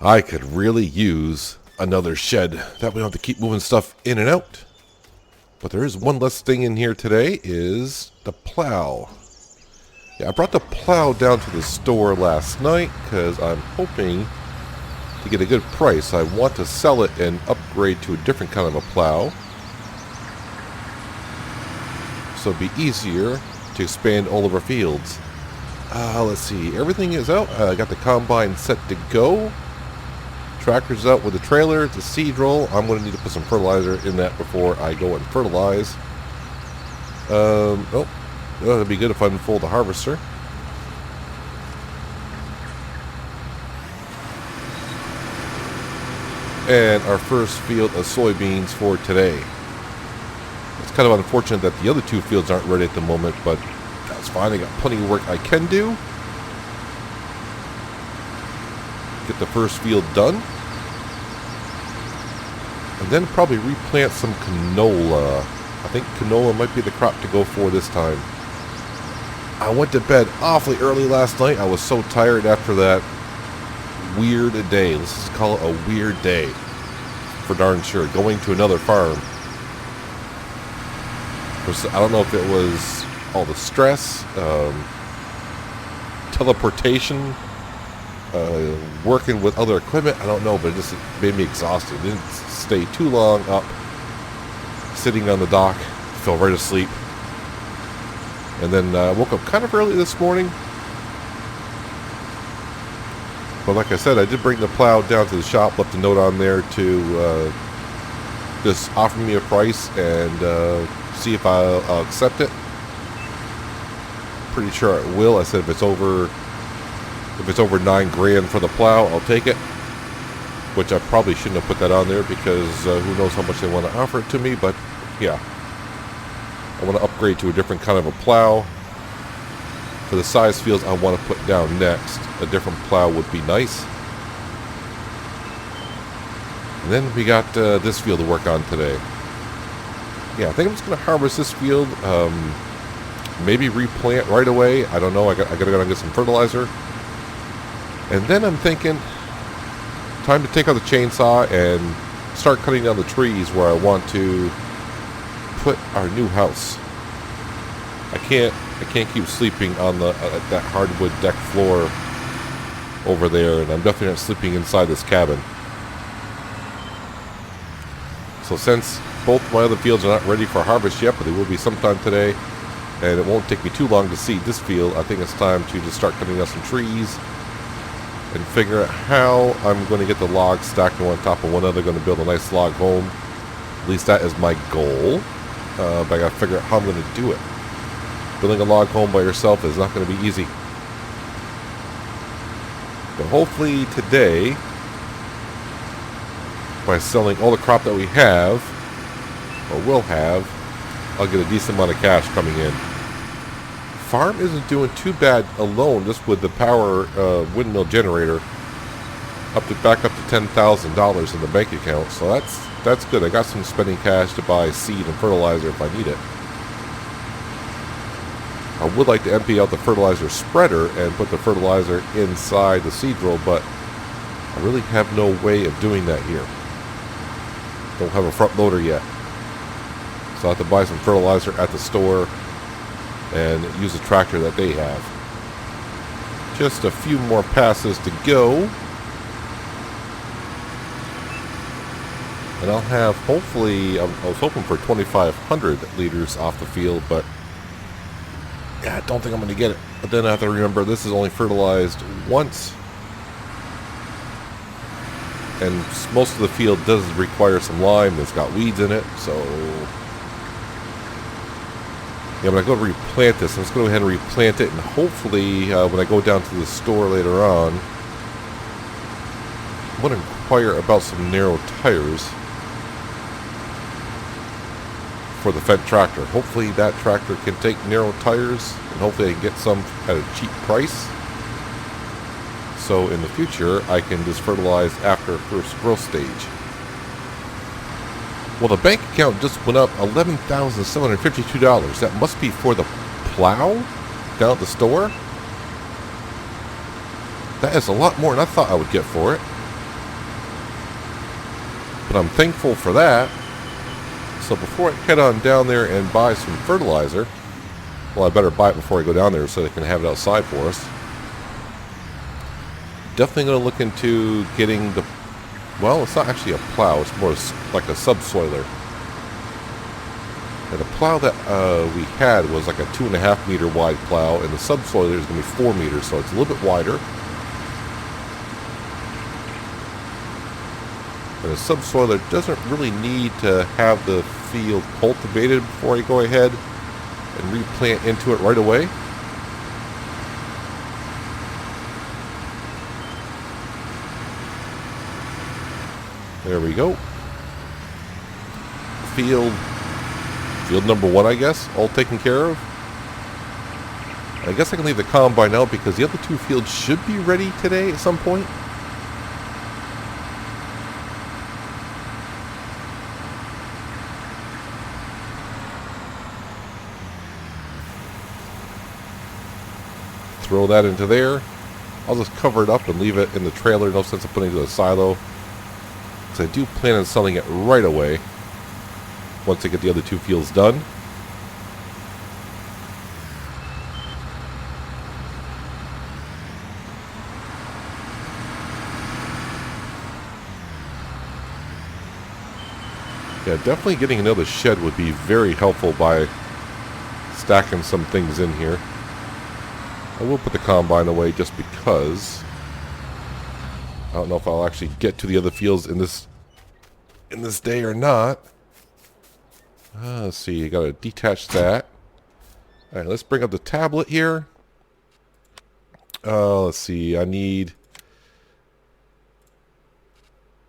I could really use another shed. That we don't have to keep moving stuff in and out. But there is one less thing in here today, is the plow. Yeah, I brought the plow down to the store last night because I'm hoping to get a good price. I want to sell it and upgrade to a different kind of a plow, so it'd be easier to expand all of our fields. Let's see, everything is out. I got the combine set to go. Tractor's out with the trailer, the seed roll. I'm going to need to put some fertilizer in that before I go and fertilize. It'd be good if I unfold the harvester. And our first field of soybeans for today. It's kind of unfortunate that the other two fields aren't ready at the moment, but that's fine. I got plenty of work I can do. Get the first field done. And then probably replant some canola. I think canola might be the crop to go for this time. I went to bed awfully early last night. I was so tired after that weird day. Let's just call it a weird day. For darn sure. Going to another farm. I don't know if it was all the stress, teleportation, working with other equipment. I don't know, but it just made me exhausted. Didn't stay too long up, sitting on the dock, fell right asleep. And then woke up kind of early this morning. But like I said, I did bring the plow down to the shop, left a note on there to just offer me a price and see if I'll accept it. Pretty sure I will. I said if it's over $9,000 for the plow, I'll take it. Which I probably shouldn't have put that on there because who knows how much they want to offer it to me. But yeah, I want to upgrade to a different kind of a plow. For the size fields I want to put down next, a different plow would be nice. And then we got this field to work on today. Yeah, I think I'm just going to harvest this field. Maybe replant right away. I don't know. I got to go and get some fertilizer. And then I'm thinking, time to take out the chainsaw and start cutting down the trees where I want to put our new house. I can't keep sleeping on that hardwood deck floor over there, and I'm definitely not sleeping inside this cabin. So since both my other fields are not ready for harvest yet, but they will be sometime today, and it won't take me too long to seed this field, I think it's time to just start cutting down some trees and figure out how I'm going to get the logs stacked one on top of one another. Going to build a nice log home. At least that is my goal. But I got to figure out how I'm going to do it. Building a log home by yourself is not going to be easy. But hopefully today, by selling all the crop that we have, or will have, I'll get a decent amount of cash coming in. Farm isn't doing too bad alone, just with the power windmill generator, back up to $10,000 in the bank account. So that's good. I got some spending cash to buy seed and fertilizer if I need it. I would like to empty out the fertilizer spreader and put the fertilizer inside the seed roll, but I really have no way of doing that here. Don't have a front loader yet. So I have to buy some fertilizer at the store and use the tractor that they have. Just a few more passes to go. And I'll have, hopefully, I was hoping for 2,500 liters off the field, but yeah, I don't think I'm going to get it. But then I have to remember this is only fertilized once. And most of the field does require some lime. It's got weeds in it, so yeah, when I go to replant this, I'm just going to go ahead and replant it, and hopefully when I go down to the store later on, I'm going to inquire about some narrow tires for the Fendt tractor. Hopefully that tractor can take narrow tires, and hopefully I can get some at a cheap price. So in the future, I can just fertilize after first growth stage. Well, the bank account just went up $11,752. That must be for the plow down at the store. That is a lot more than I thought I would get for it. but I'm thankful for that. So before I head on down there and buy some fertilizer, well, I better buy it before I go down there so they can have it outside for us. Definitely going to look into getting the, well, it's not actually a plow, it's more like a subsoiler. And the plow that we had was like a 2.5 meter wide plow, and the subsoiler is going to be 4 meters, so it's a little bit wider. And the subsoiler doesn't really need to have the field cultivated before I go ahead and replant into it right away. There we go. Field number 1, I guess, all taken care of. I guess I can leave the combine out because the other 2 fields should be ready today at some point. Throw that into there. I'll just cover it up and leave it in the trailer. No sense of putting it in the silo, because I do plan on selling it right away once I get the other 2 fields done. Yeah, definitely getting another shed would be very helpful by stacking some things in here. I will put the combine away just because I don't know if I'll actually get to the other fields in this day or not. Let's see, I gotta detach that. Alright, let's bring up the tablet here. Let's see, I need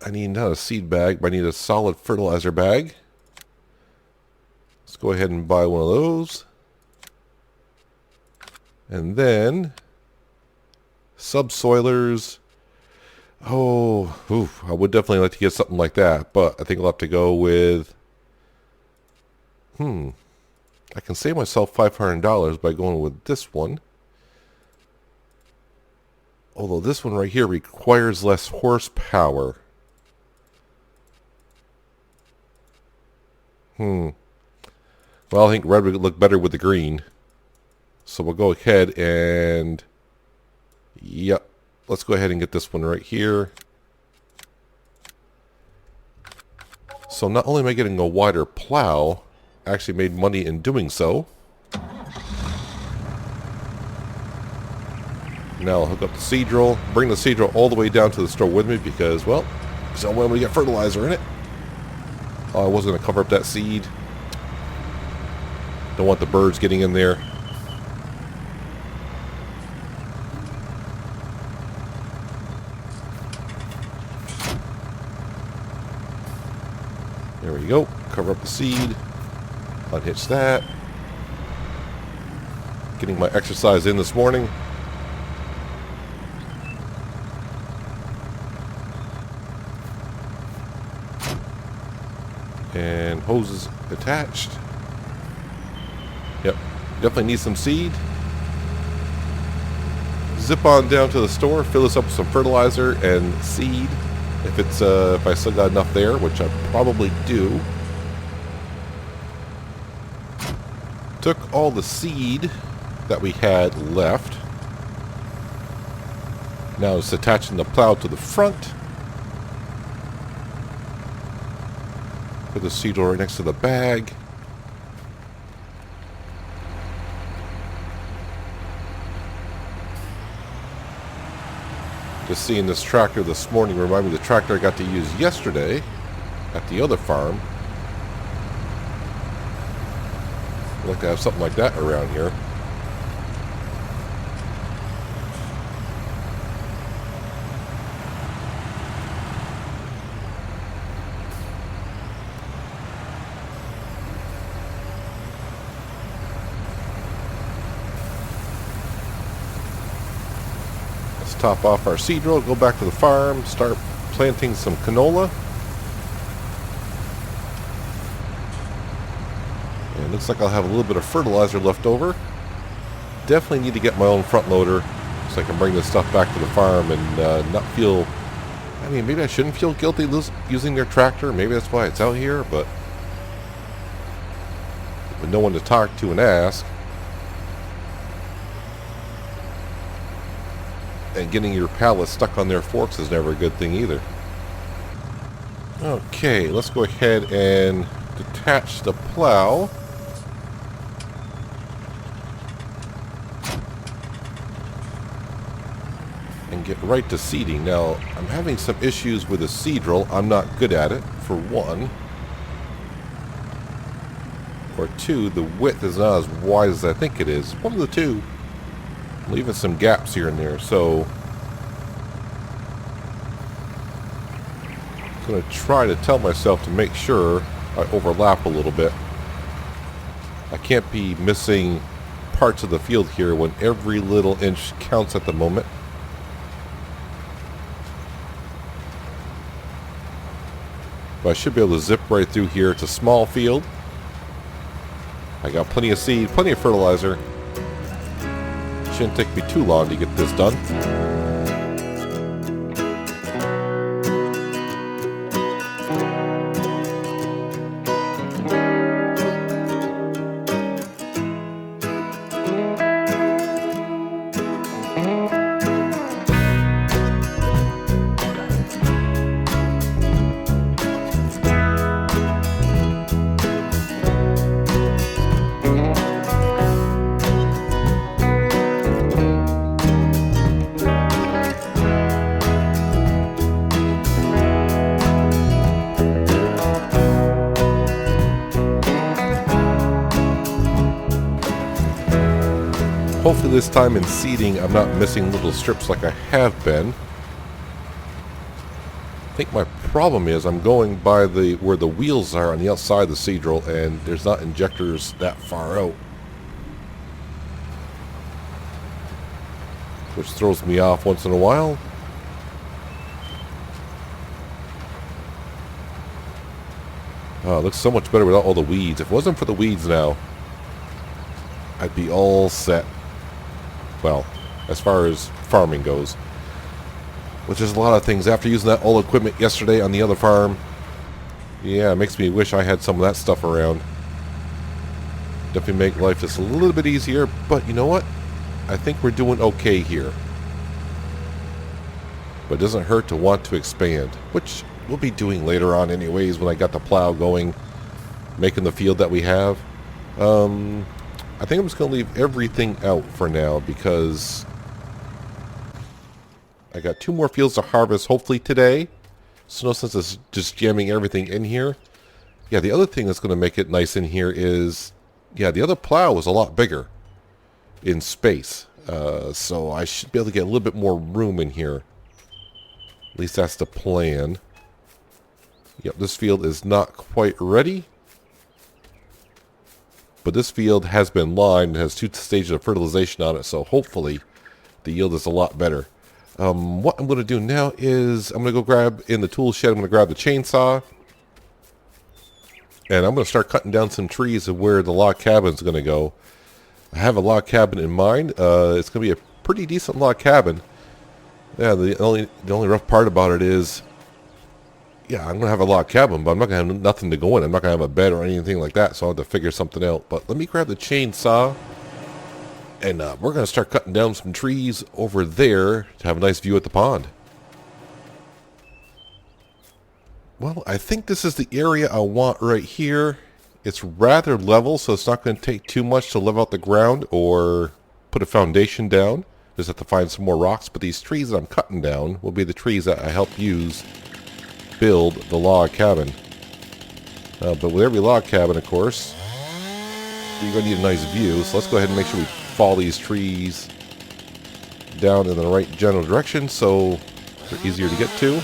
not a seed bag, but I need a solid fertilizer bag. Let's go ahead and buy one of those. And then subsoilers. Oh, oof, I would definitely like to get something like that, but I think I'll have to go with I can save myself $500 by going with this one. Although this one right here requires less horsepower. Well, I think red would look better with the green. So we'll go ahead and, yep, let's go ahead and get this one right here. So not only am I getting a wider plow, I actually made money in doing so. Now I'll hook up the seed drill, bring the seed drill all the way down to the store with me because, well, there's no way I'm going to get fertilizer in it. Oh, I wasn't going to cover up that seed. Don't want the birds getting in there. There we go. Cover up the seed. Unhitch that. Getting my exercise in this morning. And hoses attached. Yep. Definitely need some seed. Zip on down to the store, fill this up with some fertilizer and seed. If I still got enough there, which I probably do. Took all the seed that we had left. Now it's attaching the plow to the front. Put the seed right next to the bag. Just seeing this tractor this morning reminded me of the tractor I got to use yesterday at the other farm. I'd like to have something like that around here. Top off our seed drill, go back to the farm, start planting some canola. And it looks like I'll have a little bit of fertilizer left over. Definitely need to get my own front loader so I can bring this stuff back to the farm and not feel I mean, maybe I shouldn't feel guilty using their tractor. Maybe that's why it's out here, but with no one to talk to and ask. And getting your pallets stuck on their forks is never a good thing either. Okay, let's go ahead and detach the plow. And get right to seeding. Now, I'm having some issues with the seed drill. I'm not good at it, for one. Or two, the width is not as wide as I think it is. One of the two. Leaving some gaps here and there, so I'm going to try to tell myself to make sure I overlap a little bit. I can't be missing parts of the field here when every little inch counts at the moment. But I should be able to zip right through here. It's a small field. I got plenty of seed, plenty of fertilizer. Shouldn't take me too long to get this done. Hopefully this time in seeding I'm not missing little strips like I have been. I think my problem is I'm going by where the wheels are on the outside of the seed drill, and there's not injectors that far out, which throws me off once in a while. Oh, it looks so much better without all the weeds. If it wasn't for the weeds now, I'd be all set. Well, as far as farming goes, which is a lot of things. After using that old equipment yesterday on the other farm, yeah, it makes me wish I had some of that stuff around. Definitely make life just a little bit easier, but you know what? I think we're doing okay here. But it doesn't hurt to want to expand, which we'll be doing later on anyways when I got the plow going, making the field that we have. I think I'm just going to leave everything out for now because I got 2 more fields to harvest hopefully today. So no sense is just jamming everything in here. Yeah, the other thing that's going to make it nice in here is, yeah, the other plow was a lot bigger in space. So I should be able to get a little bit more room in here. At least that's the plan. Yep, this field is not quite ready. But this field has been lined and has 2 stages of fertilization on it, so hopefully the yield is a lot better. What I'm going to do now is I'm going to go grab in the tool shed, I'm going to grab the chainsaw. And I'm going to start cutting down some trees of where the log cabin is going to go. I have a log cabin in mind. It's going to be a pretty decent log cabin. Yeah, the only rough part about it is, yeah, I'm going to have a log cabin, but I'm not going to have nothing to go in. I'm not going to have a bed or anything like that, so I'll have to figure something out. But let me grab the chainsaw, and we're going to start cutting down some trees over there to have a nice view at the pond. Well, I think this is the area I want right here. It's rather level, so it's not going to take too much to level out the ground or put a foundation down. Just have to find some more rocks, but these trees that I'm cutting down will be the trees that I help use build the log cabin. But with every log cabin, of course, you're going to need a nice view. So let's go ahead and make sure we follow these trees down in the right general direction so they're easier to get to.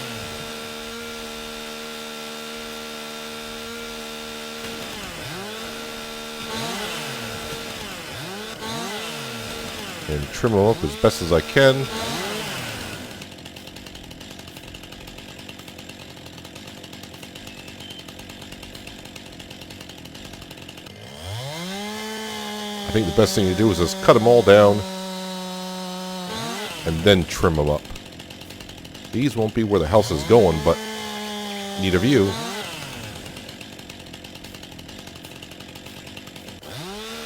And trim them up as best as I can. I think the best thing to do is just cut them all down and then trim them up. These won't be where the house is going, but need a view.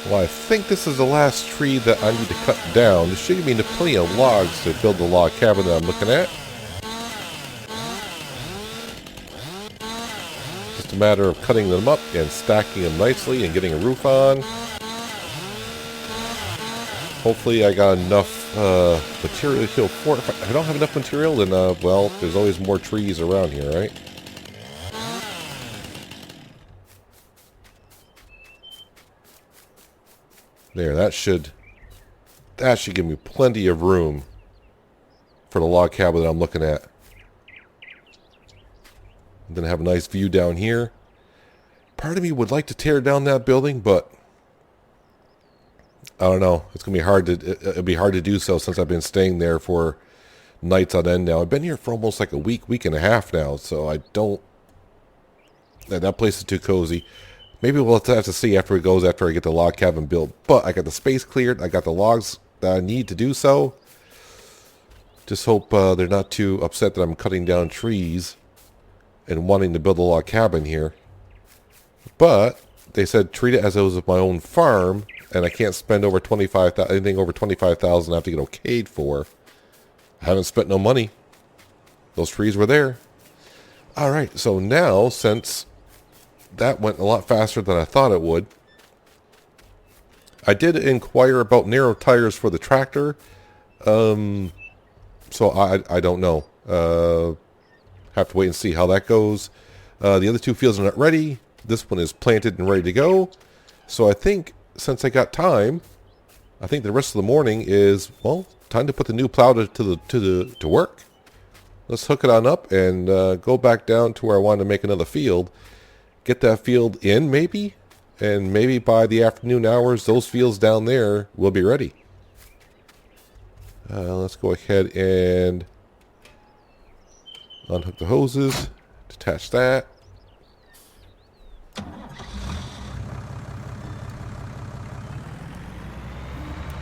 Well, I think this is the last tree that I need to cut down. This should give me plenty of logs to build the log cabin that I'm looking at. Just a matter of cutting them up and stacking them nicely and getting a roof on. Hopefully I got enough material to kill 4. If I don't have enough material, then, well, there's always more trees around here, right? There, that should give me plenty of room for the log cabin that I'm looking at. And then have a nice view down here. Part of me would like to tear down that building, but I don't know. It's gonna be hard to. It'll be hard to do so since I've been staying there for nights on end now. I've been here for almost like a week and a half now, so I don't. That place is too cozy. Maybe we'll have to see after it goes after I get the log cabin built. But I got the space cleared. I got the logs that I need to do so. Just hope they're not too upset that I'm cutting down trees and wanting to build a log cabin here. But they said treat it as it was my own farm, and I can't spend over anything over $25,000 I have to get okayed for. I haven't spent no money. Those trees were there. All right, so now since that went a lot faster than I thought it would, I did inquire about narrow tires for the tractor. So I don't know. Have to wait and see how that goes. The other two fields are not ready. This one is planted and ready to go. So I think since I got time, I think the rest of the morning is, well, time to put the new plow to work. Let's hook it on up and go back down to where I wanted to make another field. Get that field in, maybe, and maybe by the afternoon hours, those fields down there will be ready. Let's go ahead and unhook the hoses, detach that.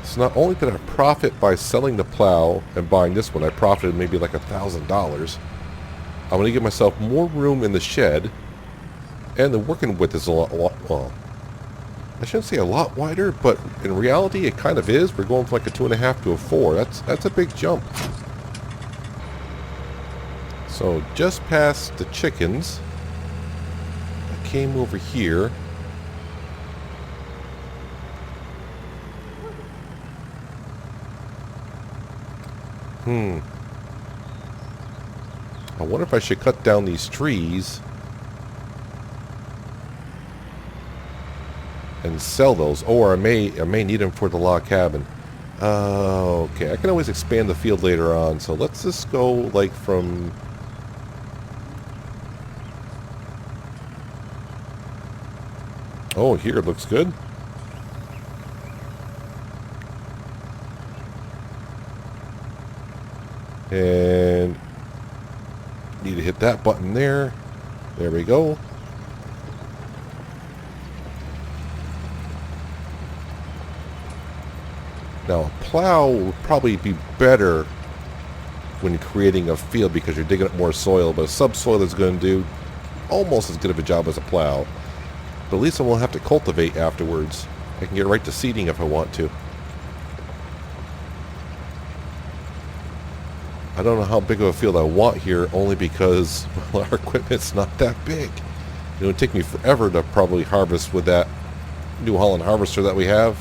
So not only did I profit by selling the plow and buying this one, I profited maybe like $1,000. I'm going to give myself more room in the shed. And the working width is a lot, well, I shouldn't say a lot wider, but in reality it kind of is. We're going from like a 2.5 to a 4. That's a big jump. So just past the chickens, I came over here. I wonder if I should cut down these trees and sell those, or I may need them for the log cabin. Okay, I can always expand the field later on, so let's just go like from here it looks good. And need to hit that button there. There we go. Now, a plow would probably be better when creating a field because you're digging up more soil, but a subsoil is going to do almost as good of a job as a plow. But at least I won't have to cultivate afterwards. I can get right to seeding if I want to. I don't know how big of a field I want here, only because well, our equipment's not that big. It would take me forever to probably harvest with that New Holland harvester that we have.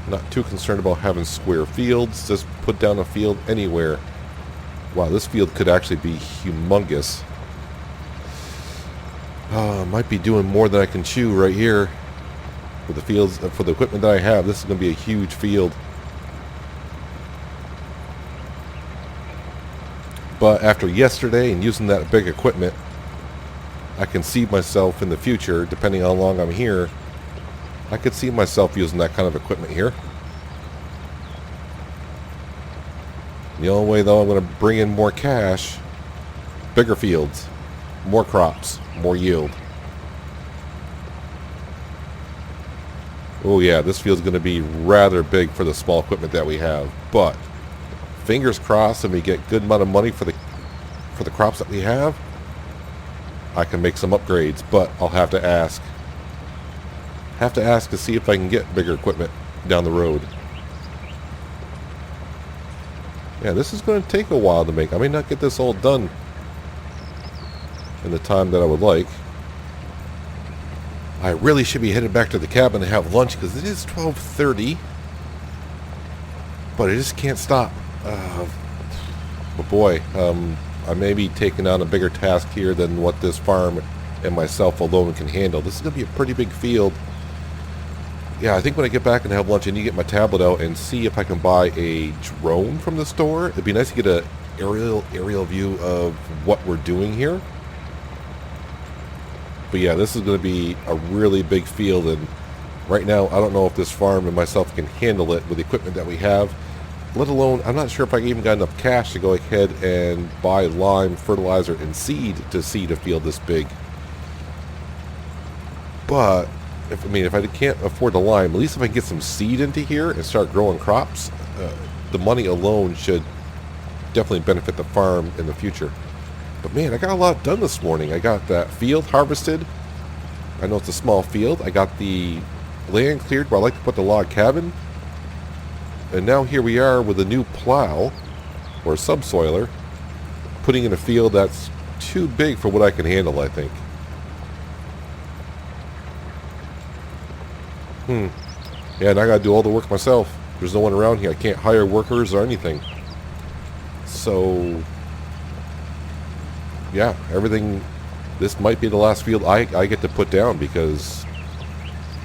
Not too concerned about having square fields. Just put down a field anywhere. Wow, this field could actually be humongous. Might be doing more than I can chew right here. For the fields, for the equipment that I have, this is going to be a huge field. But after yesterday and using that big equipment, I can see myself in the future, depending on how long I'm here, I could see myself using that kind of equipment here. The only way, though, I'm going to bring in more cash, bigger fields, more crops, more yield. Oh yeah, this field's going to be rather big for the small equipment that we have. But fingers crossed, and we get good amount of money for the crops that we have, I can make some upgrades. But I'll have to ask. Have to ask to see if I can get bigger equipment down the road. Yeah, this is going to take a while to make. I may not get this all done in the time that I would like. I really should be headed back to the cabin to have lunch because it is 12:30. But I just can't stop. But boy, I may be taking on a bigger task here than what this farm and myself alone can handle. This is going to be a pretty big field. Yeah, I think when I get back and have lunch, I need to get my tablet out and see if I can buy a drone from the store. It'd be nice to get a aerial view of what we're doing here. But yeah, this is going to be a really big field, and right now I don't know if this farm and myself can handle it with the equipment that we have. Let alone, I'm not sure if I even got enough cash to go ahead and buy lime, fertilizer, and seed to seed a field this big. But if I can't afford the lime, at least if I can get some seed into here and start growing crops, the money alone should definitely benefit the farm in the future. But man, I got a lot done this morning. I got that field harvested. I know it's a small field. I got the land cleared where I like to put the log cabin. And now here we are with a new plow, or subsoiler, putting in a field that's too big for what I can handle, I think. Yeah, and I gotta do all the work myself. There's no one around here. I can't hire workers or anything. So yeah, everything. This might be the last field I get to put down because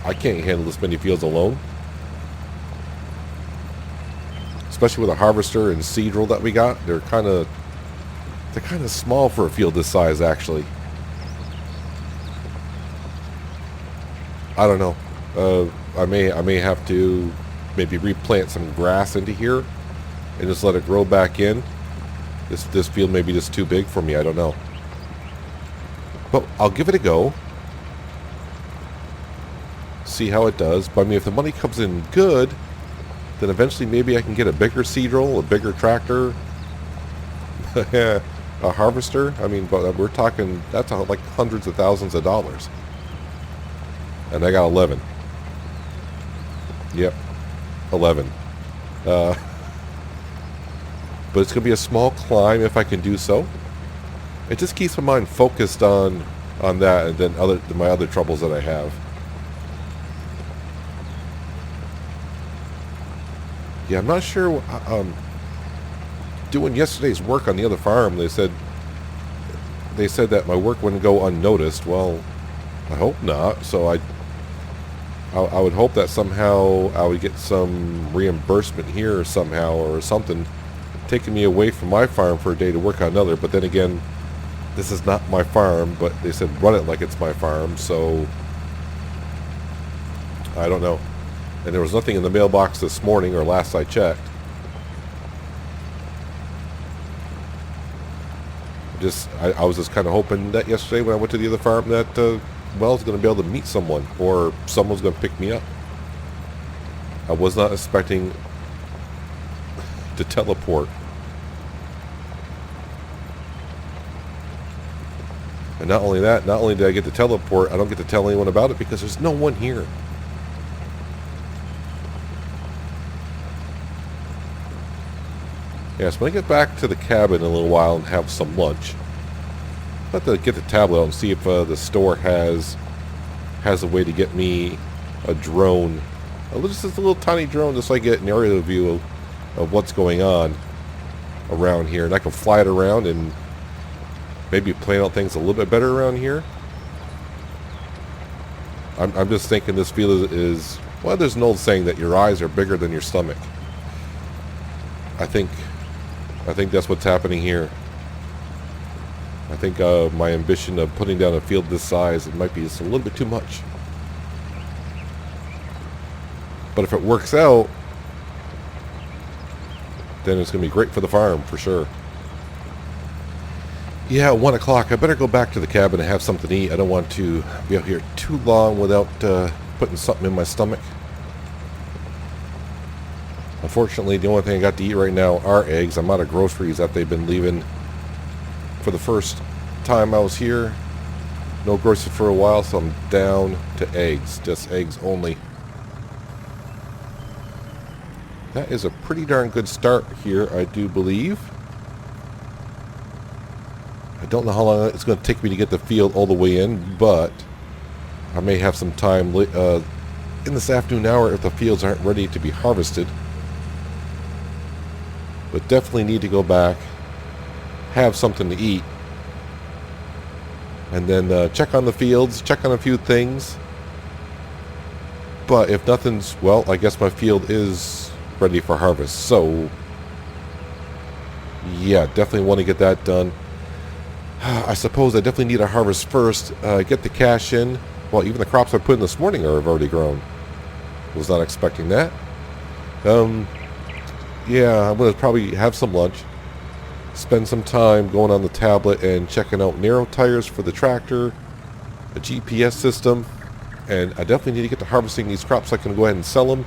I can't handle this many fields alone. Especially with a harvester and seed drill that we got, they're kind of small for a field this size. Actually, I don't know. I may have to maybe replant some grass into here and just let it grow back in. This field may be just too big for me. I don't know. But I'll give it a go. See how it does. But I mean, if the money comes in good, then eventually maybe I can get a bigger seed roll, a bigger tractor, a harvester. I mean, but we're talking, that's like hundreds of thousands of dollars. And I got 11. Yep, 11. But it's going to be a small climb if I can do so. It just keeps my mind focused on that and then my other troubles that I have. Yeah, I'm not sure. Doing yesterday's work on the other farm, they said that my work wouldn't go unnoticed. Well, I hope not. So I would hope that somehow I would get some reimbursement here or somehow or something, taking me away from my farm for a day to work on another. But then again, this is not my farm, but they said run it like it's my farm, so I don't know. And there was nothing in the mailbox this morning, or last I checked. I was just kind of hoping that yesterday when I went to the other farm that I was going to be able to meet someone, or someone's going to pick me up. I was not expecting to teleport. And not only that, not only did I get to teleport, I don't get to tell anyone about it because there's no one here. Yeah, so when I get back to the cabin in a little while and have some lunch, I'll have to get the tablet out and see if the store has a way to get me a drone. Just a little tiny drone just so I get an aerial view of what's going on around here. And I can fly it around and maybe plan out things a little bit better around here. I'm just thinking this field is, well, there's an old saying that your eyes are bigger than your stomach. I think that's what's happening here. I think my ambition of putting down a field this size, it might be just a little bit too much. But if it works out, then it's going to be great for the farm, for sure. Yeah, 1 o'clock. I better go back to the cabin and have something to eat. I don't want to be out here too long without putting something in my stomach. Unfortunately, the only thing I got to eat right now are eggs. I'm out of groceries that they've been leaving for the first time I was here. No groceries for a while, so I'm down to eggs. Just eggs only. That is a pretty darn good start here, I do believe. I don't know how long it's going to take me to get the field all the way in, but I may have some time in this afternoon hour if the fields aren't ready to be harvested. But definitely need to go back, have something to eat, and then check on the fields, check on a few things. But if nothing's, well, I guess my field is ready for harvest. So, yeah, definitely want to get that done. I suppose I definitely need to harvest first, get the cash in. Well, even the crops I put in this morning have already grown. Was not expecting that. Yeah, I'm going to probably have some lunch. Spend some time going on the tablet and checking out narrow tires for the tractor, a GPS system, and I definitely need to get to harvesting these crops so I can go ahead and sell them,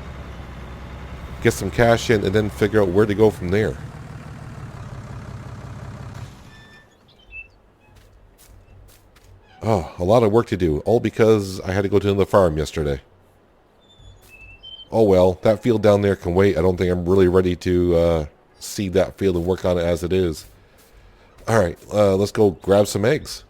get some cash in, and then figure out where to go from there. Oh, a lot of work to do, all because I had to go to the farm yesterday. Oh well, that field down there can wait. I don't think I'm really ready to seed that field and work on it as it is. Alright, let's go grab some eggs.